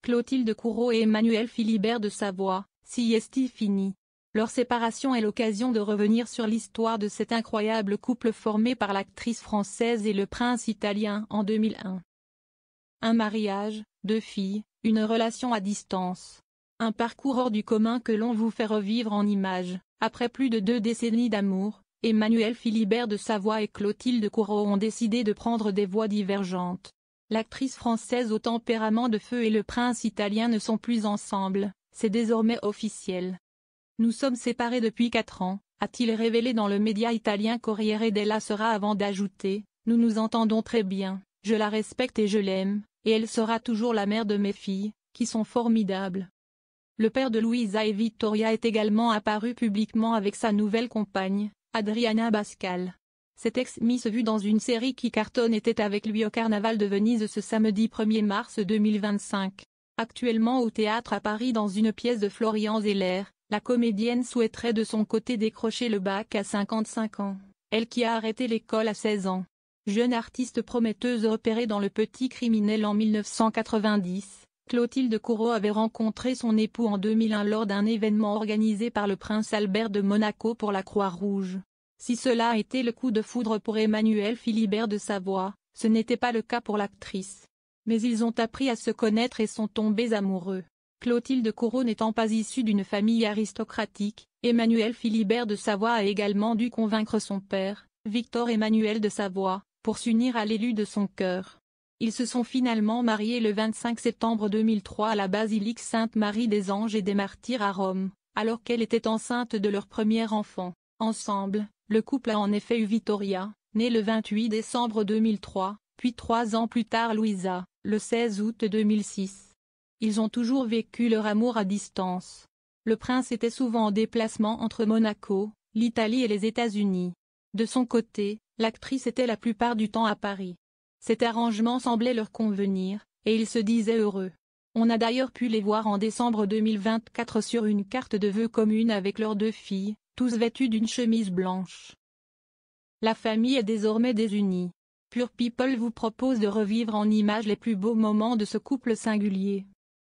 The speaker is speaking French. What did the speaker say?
Clotilde Courreau et Emmanuel Philibert de Savoie, siesti fini. Leur séparation est l'occasion de revenir sur l'histoire de cet incroyable couple formé par l'actrice française et le prince italien en 2001. Un mariage, 2 filles, une relation à distance. Un parcours hors du commun que l'on vous fait revivre en images. Après plus de 2 décennies d'amour, Emmanuel Philibert de Savoie et Clotilde Courreau ont décidé de prendre des voies divergentes. L'actrice française au tempérament de feu et le prince italien ne sont plus ensemble, c'est désormais officiel. Nous sommes séparés depuis 4 ans, a-t-il révélé dans le média italien Corriere della Sera avant d'ajouter « Nous nous entendons très bien, je la respecte et je l'aime, et elle sera toujours la mère de mes filles, qui sont formidables ». Le père de Luisa et Vittoria est également apparu publiquement avec sa nouvelle compagne, Adriana Bascal. Cet ex-Miss vue dans une série qui cartonne était avec lui au Carnaval de Venise ce samedi 1er mars 2025. Actuellement au théâtre à Paris dans une pièce de Florian Zeller, la comédienne souhaiterait de son côté décrocher le bac à 55 ans, elle qui a arrêté l'école à 16 ans. Jeune artiste prometteuse repérée dans Le Petit Criminel en 1990, Clotilde Courreau avait rencontré son époux en 2001 lors d'un événement organisé par le prince Albert de Monaco pour la Croix-Rouge. Si cela a été le coup de foudre pour Emmanuel Philibert de Savoie, ce n'était pas le cas pour l'actrice. Mais ils ont appris à se connaître et sont tombés amoureux. Clotilde Courreau n'étant pas issue d'une famille aristocratique, Emmanuel Philibert de Savoie a également dû convaincre son père, Victor Emmanuel de Savoie, pour s'unir à l'élu de son cœur. Ils se sont finalement mariés le 25 septembre 2003 à la basilique Sainte-Marie des Anges et des Martyrs à Rome, alors qu'elle était enceinte de leur premier enfant. Ensemble, le couple a en effet eu Vittoria, née le 28 décembre 2003, puis 3 ans plus tard Luisa, le 16 août 2006. Ils ont toujours vécu leur amour à distance. Le prince était souvent en déplacement entre Monaco, l'Italie et les États-Unis. De son côté, l'actrice était la plupart du temps à Paris. Cet arrangement semblait leur convenir, et ils se disaient heureux. On a d'ailleurs pu les voir en décembre 2024 sur une carte de vœux commune avec leurs 2 filles, tous vêtus d'une chemise blanche. La famille est désormais désunie. Pure People vous propose de revivre en images les plus beaux moments de ce couple singulier.